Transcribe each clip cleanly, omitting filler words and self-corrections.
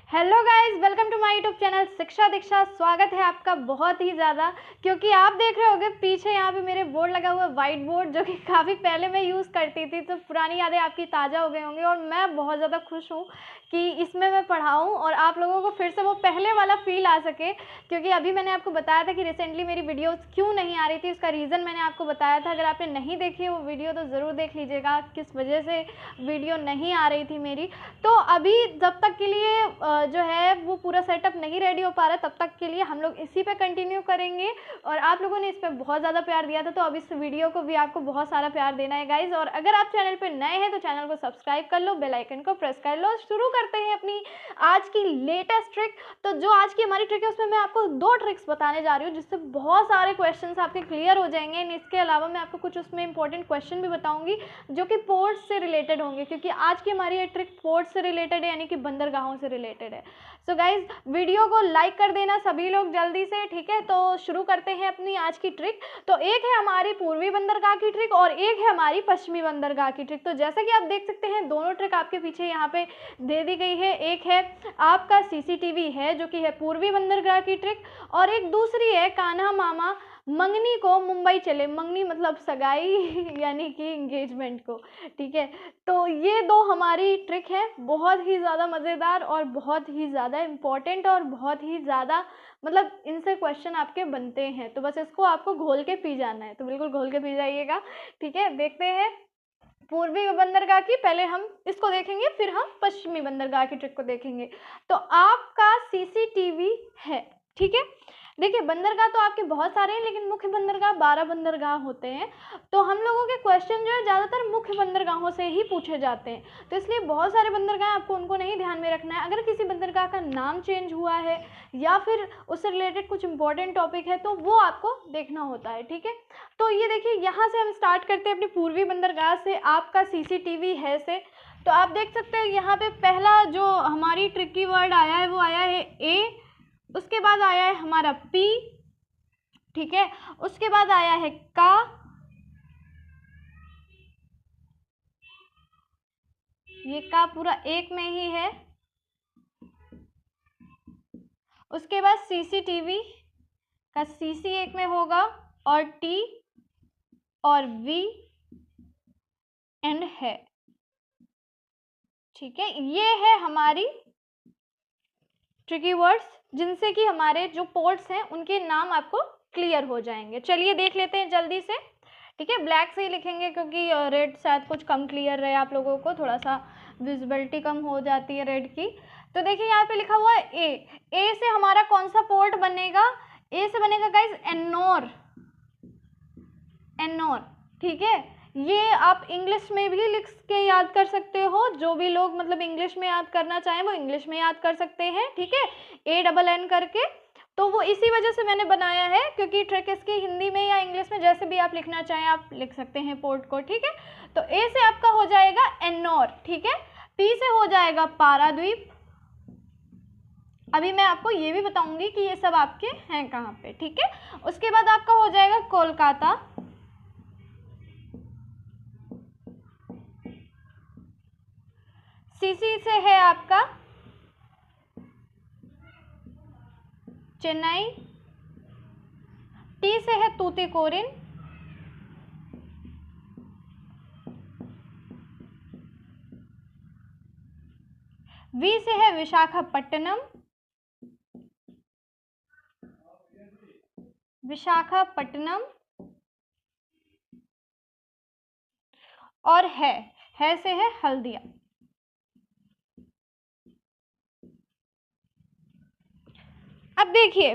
Hello guys, welcome to my YouTube channel Shiksha Diksha. स्वागत है आपका बहुत ही ज़्यादा, क्योंकि आप देख रहे होंगे पीछे यहाँ पे मेरे बोर्ड लगा हुआ है, वाइट बोर्ड, जो कि काफ़ी पहले मैं यूज़ करती थी। तो पुरानी यादें आपकी ताज़ा हो गई होंगी और मैं बहुत ज़्यादा खुश हूँ कि इसमें मैं पढ़ाऊँ और आप लोगों को फिर से वो पहले वाला फील आ सके। क्योंकि अभी मैंने आपको बताया था कि रिसेंटली मेरी वीडियोज़ क्यों नहीं आ रही थी, उसका रीज़न मैंने आपको बताया था। अगर आपने नहीं देखी वो वीडियो तो ज़रूर देख लीजिएगा, किस वजह से वीडियो नहीं आ रही थी मेरी। तो अभी जब तक के लिए जो है वो पूरा सेटअप नहीं रेडी हो पा रहा है, तब तक के लिए हम लोग इसी पे कंटिन्यू करेंगे। और आप लोगों ने इस पे बहुत ज़्यादा प्यार दिया था, तो अब इस वीडियो को भी आपको बहुत सारा प्यार देना है गाइज। और अगर आप चैनल पे नए हैं तो चैनल को सब्सक्राइब कर लो, बेल आइकन को प्रेस कर लो। शुरू करते हैं अपनी आज की लेटेस्ट ट्रिक। तो जो आज की हमारी ट्रिक है उसमें मैं आपको 2 ट्रिक्स बताने जा रही हूँ, जिससे बहुत सारे क्वेश्चन आपके क्लियर हो जाएंगे। इसके अलावा मैं आपको कुछ उसमें इंपॉर्टेंट क्वेश्चन भी बताऊंगी जो कि पोर्ट्स से रिलेटेड होंगे, क्योंकि आज की हमारी ये ट्रिक पोर्ट्स से रिलेटेड है, यानी कि बंदरगाहों से रिलेटेड है। सो गाइज, वीडियो को लाइक कर देना सभी लोग जल्दी से, ठीक है। तो शुरू करते हैं अपनी आज की ट्रिक। तो एक है हमारी पूर्वी बंदरगाह की ट्रिक और एक है हमारी पश्चिमी बंदरगाह की ट्रिक। तो जैसा कि आप देख सकते हैं दोनों ट्रिक आपके पीछे यहाँ पे दे दी गई है। एक है आपका सीसीटीवी है जो कि है पूर्वी बंदरगाह की ट्रिक, और एक दूसरी है कान्हा मामा मंगनी को मुंबई चले। मंगनी मतलब सगाई यानी कि इंगेजमेंट को, ठीक है। तो ये 2 हमारी ट्रिक है, बहुत ही ज़्यादा मज़ेदार और बहुत ही ज़्यादा इम्पॉर्टेंट और बहुत ही ज़्यादा मतलब इनसे क्वेश्चन आपके बनते हैं। तो बस इसको आपको घोल के पी जाना है, तो बिल्कुल घोल के पी जाइएगा, ठीक है। देखते हैं पूर्वी बंदरगाह की, पहले हम इसको देखेंगे फिर हम पश्चिमी बंदरगाह की ट्रिक को देखेंगे। तो आपका सीसीटीवी है, ठीक है। देखिए, बंदरगाह तो आपके बहुत सारे हैं, लेकिन मुख्य बंदरगाह 12 बंदरगाह होते हैं। तो हम लोगों के क्वेश्चन जो है ज़्यादातर मुख्य बंदरगाहों से ही पूछे जाते हैं। तो इसलिए बहुत सारे बंदरगाह आपको उनको नहीं ध्यान में रखना है। अगर किसी बंदरगाह का नाम चेंज हुआ है या फिर उससे रिलेटेड कुछ इंपॉर्टेंट टॉपिक है तो वो आपको देखना होता है, ठीक है। तो ये देखिए, यहाँ से हम स्टार्ट करते हैं अपनी पूर्वी बंदरगाह से, आपका सीसीटीवी है से। तो आप देख सकते हैं यहाँ पे पहला जो हमारी ट्रिकी वर्ड आया है वो आया है ए, उसके बाद आया है हमारा पी, ठीक है। उसके बाद आया है का, ये का पूरा एक में ही है। उसके बाद सीसीटीवी का सीसी एक में होगा, और टी और वी एंड है, ठीक है। ये है हमारी ट्रिकी वर्ड्स, जिनसे कि हमारे जो पोर्ट्स हैं उनके नाम आपको क्लियर हो जाएंगे। चलिए देख लेते हैं जल्दी से, ठीक है। ब्लैक से ही लिखेंगे क्योंकि रेड शायद कुछ कम क्लियर रहे, आप लोगों को थोड़ा सा विजिबिलिटी कम हो जाती है रेड की। तो देखिए यहाँ पे लिखा हुआ है ए से हमारा कौन सा पोर्ट बनेगा? ए से बनेगा गाइज एन्नोर, एन्नोर, ठीक है। ये आप इंग्लिश में भी लिख के याद कर सकते हो, जो भी लोग मतलब इंग्लिश में याद करना चाहें वो इंग्लिश में याद कर सकते हैं, ठीक है, ANN करके। तो वो इसी वजह से मैंने बनाया है, क्योंकि ट्रिक इसकी हिंदी में या इंग्लिश में जैसे भी आप लिखना चाहें आप लिख सकते हैं पोर्ट को, ठीक है। तो ए से आपका हो जाएगा एन्नोर, ठीक है। पी से हो जाएगा पाराद्वीप। अभी मैं आपको ये भी बताऊंगी कि ये सब आपके हैं कहाँ पे, ठीक है। उसके बाद आपका हो जाएगा कोलकाता। सीसी से है आपका चेन्नई। टी से है तूतीकोरिन। वी से है विशाखापट्टनम, विशाखापट्टनम। और है से है हल्दिया। अब देखिए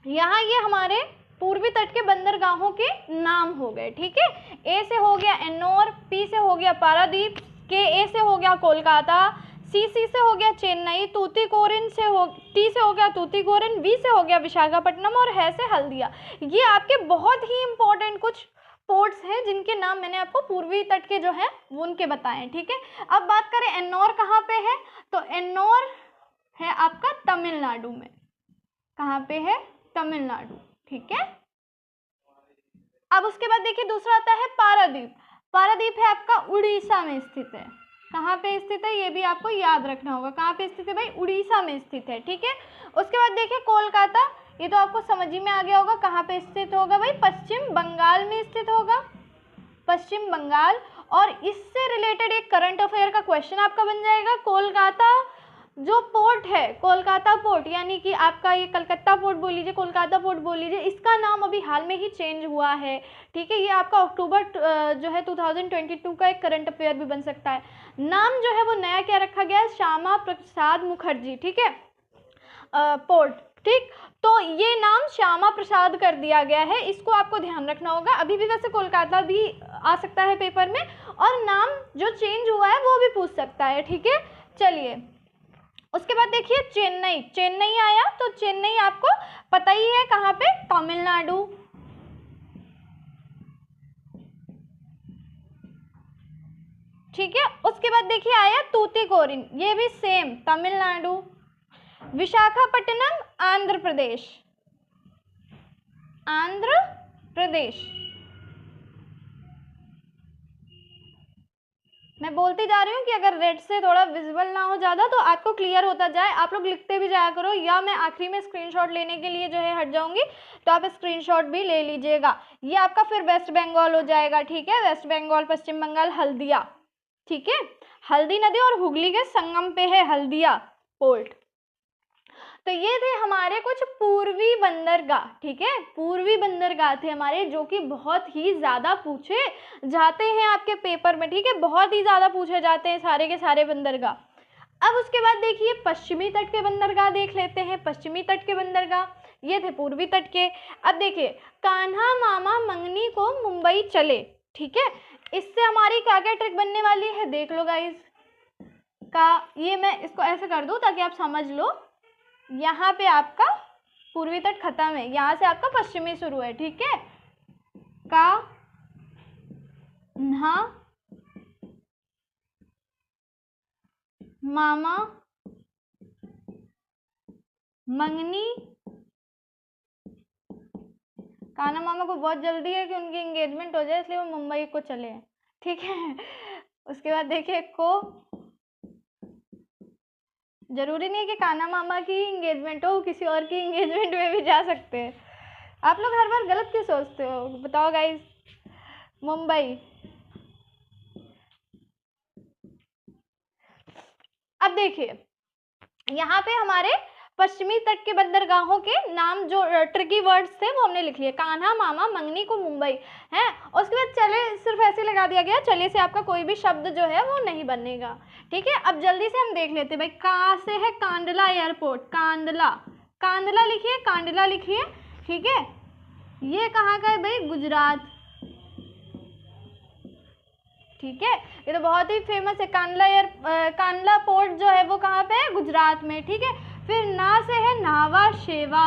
यहाँ ये हमारे पूर्वी तट के बंदरगाहों के नाम हो गए, ठीक है। ए से हो गया एन्नोर, पी से हो गया पारादीप, के ए से हो गया कोलकाता, सी से हो गया चेन्नई, तूतीकोरिन से हो, टी से हो गया तूतीकोरिन, वी से हो गया विशाखापट्टनम और है से हल्दिया। ये आपके बहुत ही इंपॉर्टेंट कुछ पोर्ट्स हैं जिनके नाम मैंने आपको पूर्वी तट के जो हैं वो उनके बताए हैं, ठीक है। अब बात करें एन्नोर कहाँ पे है, तो एन्नोर है आपका तमिलनाडु में। कहाँ पे है? तमिलनाडु, ठीक है। अब उसके बाद देखिए दूसरा आता है पारादीप। पारादीप है आपका उड़ीसा में स्थित है, कहाँ पे स्थित है ये भी आपको याद रखना होगा। कहाँ पे स्थित है भाई? उड़ीसा में स्थित है, ठीक है। उसके बाद देखिए कोलकाता, ये तो आपको समझ ही में आ गया होगा कहाँ पे स्थित होगा भाई? पश्चिम बंगाल में स्थित होगा, पश्चिम बंगाल। और इससे रिलेटेड एक करंट अफेयर का क्वेश्चन आपका बन जाएगा। कोलकाता जो पोर्ट है, कोलकाता पोर्ट, यानी कि आपका ये कलकत्ता पोर्ट बोल लीजिए, कोलकाता पोर्ट बोल लीजिए, इसका नाम अभी हाल में ही चेंज हुआ है, ठीक है। ये आपका अक्टूबर जो है 2022 का एक करंट अफेयर भी बन सकता है। नाम जो है वो नया क्या रखा गया है? श्यामा प्रसाद मुखर्जी, ठीक है, पोर्ट, ठीक। तो ये नाम श्यामा प्रसाद कर दिया गया है, इसको आपको ध्यान रखना होगा। अभी भी वैसे कोलकाता भी आ सकता है पेपर में, और नाम जो चेंज हुआ है वो भी पूछ सकता है, ठीक है। चलिए उसके बाद देखिए चेन्नई, चेन्नई आया, तो चेन्नई आपको पता ही है कहाँ पे? तमिलनाडु, ठीक है। उसके बाद देखिए आया तूतीकोरिन, ये भी सेम तमिलनाडु। विशाखापट्टनम आंध्र प्रदेश, आंध्र प्रदेश। मैं बोलती जा रही हूँ कि अगर रेड से थोड़ा विजिबल ना हो ज़्यादा तो आपको क्लियर होता जाए, आप लोग लिखते भी जाया करो, या मैं आखिरी में स्क्रीनशॉट लेने के लिए जो है हट जाऊंगी, तो आप स्क्रीनशॉट भी ले लीजिएगा। ये आपका फिर वेस्ट बंगाल हो जाएगा, ठीक है, वेस्ट बंगाल, पश्चिम बंगाल, हल्दिया, ठीक है। हल्दी नदी और हुगली के संगम पे है हल्दिया पोर्ट। तो ये थे हमारे कुछ पूर्वी बंदरगाह, ठीक है, पूर्वी बंदरगाह थे हमारे, जो कि बहुत ही ज़्यादा पूछे जाते हैं आपके पेपर में, ठीक है, बहुत ही ज़्यादा पूछे जाते हैं सारे के सारे बंदरगाह। अब उसके बाद देखिए पश्चिमी तट के बंदरगाह देख लेते हैं। पश्चिमी तट के बंदरगाह ये थे पूर्वी तट के। अब देखिए कान्हा मामा मंगनी को मुंबई चले, ठीक है, इससे हमारी क्या क्या ट्रिक बनने वाली है देख लो गाइस। का ये मैं इसको ऐसे कर दूं ताकि आप समझ लो, यहाँ पे आपका पूर्वी तट खत्म है, यहाँ से आपका पश्चिमी शुरू है, ठीक है। का न्हा मामा मंगनी, कान्हा मामा को बहुत जल्दी है कि उनकी एंगेजमेंट हो जाए, इसलिए वो मुंबई को चले हैं, ठीक है। उसके बाद देखिए को, जरूरी नहीं है कि कान्हा मामा की एंगेजमेंट हो, किसी और की एंगेजमेंट में भी जा सकते हैं। आप लोग हर बार गलत क्यों सोचते हो बताओ गाइस। मुंबई। अब देखिए यहाँ पे हमारे पश्चिमी तट के बंदरगाहों के नाम जो ट्रिकी वर्ड्स थे वो हमने लिख लिए, कान्हा मामा मंगनी को मुंबई है। उसके बाद चले सिर्फ ऐसे लगा दिया गया, चले से आपका कोई भी शब्द जो है वो नहीं बनेगा, ठीक है। अब जल्दी से हम देख लेते हैं भाई, कहाँ से है कांडला एयरपोर्ट, कांडला, कांडला लिखिए, कांडला लिखिए, ठीक है। ये कहाँ का है भाई? गुजरात, ठीक है। ये तो बहुत ही फेमस है, कांडला पोर्ट जो है वो कहाँ पे है? गुजरात में, ठीक है। फिर ना से है नावा शेवा,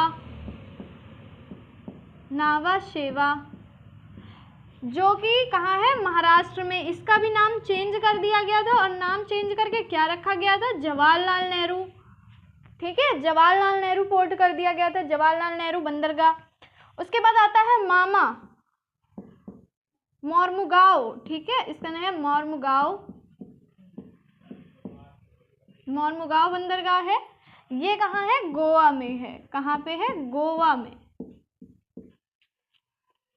नावा शेवा जो कि कहाँ है? महाराष्ट्र में। इसका भी नाम चेंज कर दिया गया था, और नाम चेंज करके क्या रखा गया था? जवाहरलाल नेहरू, ठीक है, जवाहरलाल नेहरू पोर्ट कर दिया गया था, जवाहरलाल नेहरू बंदरगाह। उसके बाद आता है मामा मोरमुगांव, ठीक है, इसका नाम है मोरमुगांव, मोरमुगांव बंदरगाह है। ये कहाँ है? गोवा में है। कहाँ पे है? गोवा में,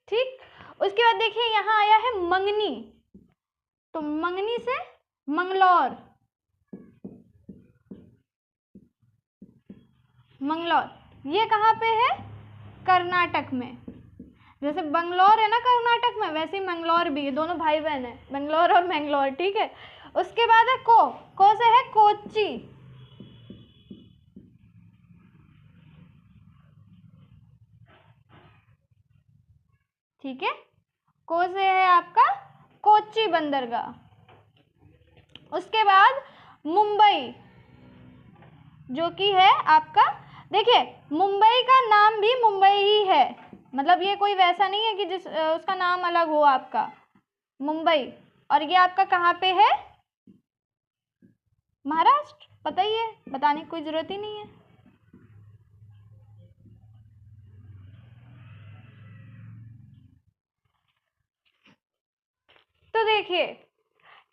ठीक। उसके बाद देखिए यहाँ आया है मंगनी, तो मंगनी से मंगलौर, मंगलौर ये कहाँ पे है? कर्नाटक में। जैसे बंगलौर है ना कर्नाटक में, वैसे ही मंगलौर भी है, दोनों भाई बहन है, बंगलौर और मैंगलोर, ठीक है। उसके बाद है को से है कोच्चि, ठीक है, को से है आपका कोच्चि बंदरगाह। उसके बाद मुंबई जो कि है आपका, देखिए मुंबई का नाम भी मुंबई ही है, मतलब ये कोई वैसा नहीं है कि जिस उसका नाम अलग हो आपका, मुंबई। और ये आपका कहाँ पे है? महाराष्ट्र, पता ही है, बताने की कोई जरूरत ही नहीं है। तो देखिए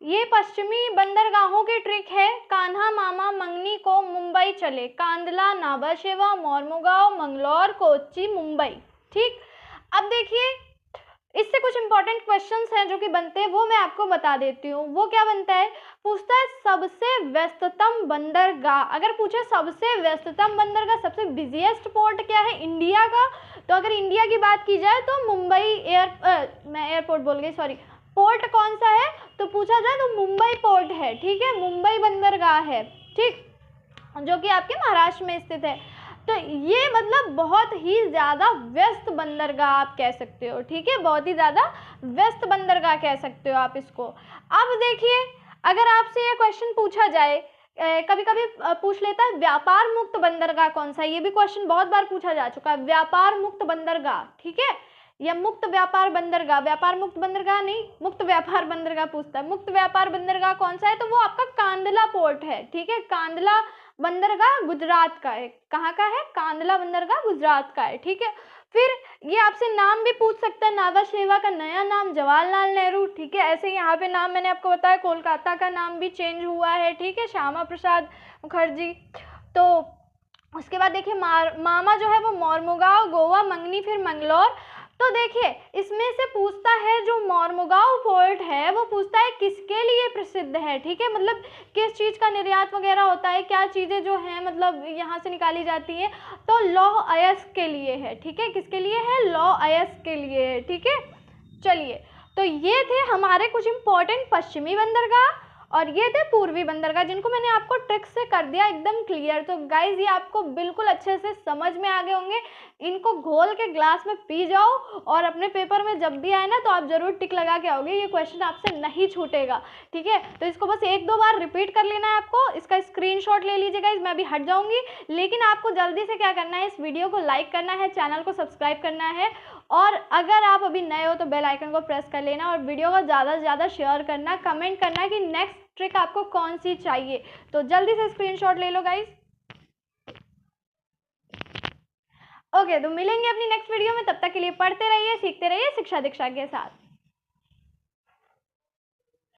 ये पश्चिमी बंदरगाहों की ट्रिक है। कान्हा मामा मंगनी को मुंबई चले, कांदला, नाभाशेवा, मोर्मुगांव, मंगलौर, कोच्चि, मुंबई। ठीक, अब देखिए इससे कुछ इंपॉर्टेंट क्वेश्चंस हैं जो कि बनते हैं, वो मैं आपको बता देती हूँ। वो क्या बनता है, पूछता है सबसे व्यस्ततम बंदरगाह। अगर पूछे सबसे व्यस्ततम बंदरगाह, सबसे बिजिएस्ट पोर्ट क्या है इंडिया का, तो अगर इंडिया की बात की जाए तो मुंबई मैं एयरपोर्ट बोल गई, सॉरी, पोर्ट कौन सा है तो पूछा जाए तो मुंबई पोर्ट है। ठीक है, मुंबई बंदरगाह है, ठीक, जो कि आपके महाराष्ट्र में स्थित है। तो ये मतलब बहुत ही ज़्यादा व्यस्त बंदरगाह आप कह सकते हो। ठीक है, बहुत ही ज़्यादा व्यस्त बंदरगाह कह सकते हो आप इसको। अब देखिए अगर आपसे ये क्वेश्चन पूछा जाए, कभी कभी पूछ लेता है व्यापार मुक्त बंदरगाह कौन सा है, ये भी क्वेश्चन बहुत बार पूछा जा चुका है, व्यापार मुक्त बंदरगाह। ठीक है, या मुक्त व्यापार बंदरगाह, व्यापार मुक्त बंदरगाह नहीं, मुक्त व्यापार बंदरगाह पूछता है। मुक्त व्यापार बंदरगाह कौन सा है, तो वो आपका कांदला पोर्ट है। ठीक है, कांदला बंदरगाह गुजरात का है। कहाँ का है, कांदला बंदरगाह गुजरात का है। ठीक है, फिर ये आपसे नाम भी पूछ सकता है, नाभाशेवा का नया नाम जवाहरलाल नेहरू। ठीक है, ऐसे यहाँ पे नाम मैंने आपको बताया, कोलकाता का नाम भी चेंज हुआ है। ठीक है, श्यामा प्रसाद मुखर्जी। तो उसके बाद देखिए मामा जो है वो मोर्मुगांव, गोवा, मंगनी, फिर मंगलौर। तो देखिए इसमें से पूछता है जो मोर्मुगांव पोर्ट है वो पूछता है किसके लिए प्रसिद्ध है। ठीक है, मतलब किस चीज़ का निर्यात वगैरह होता है, क्या चीज़ें जो हैं मतलब यहाँ से निकाली जाती हैं, तो लौह अयस्क के लिए है। ठीक है, किसके लिए है, लौह अयस्क के लिए है। ठीक है, चलिए तो ये थे हमारे कुछ इंपॉर्टेंट पश्चिमी बंदरगाह और ये थे पूर्वी बंदरगाह, जिनको मैंने आपको ट्रिक से कर दिया एकदम क्लियर। तो गाइज ये आपको बिल्कुल अच्छे से समझ में आ गए होंगे। इनको घोल के ग्लास में पी जाओ और अपने पेपर में जब भी आए ना तो आप जरूर टिक लगा के आओगे, ये क्वेश्चन आपसे नहीं छूटेगा। ठीक है, तो इसको बस एक दो बार रिपीट कर लेना है आपको, इसका स्क्रीनशॉट ले लीजिए गाइज, मैं अभी हट जाऊंगी। लेकिन आपको जल्दी से क्या करना है, इस वीडियो को लाइक करना है, चैनल को सब्सक्राइब करना है, और अगर आप अभी नए हो तो बेल आइकन को प्रेस कर लेना, और वीडियो को ज़्यादा से ज़्यादा शेयर करना, कमेंट करना कि नेक्स्ट ट्रिक आपको कौन सी चाहिए। तो जल्दी से स्क्रीनशॉट ले लो गाइस। ओके, तो मिलेंगे अपनी नेक्स्ट वीडियो में, तब तक के लिए पढ़ते रहिए, सीखते रहिए शिक्षा दीक्षा के साथ।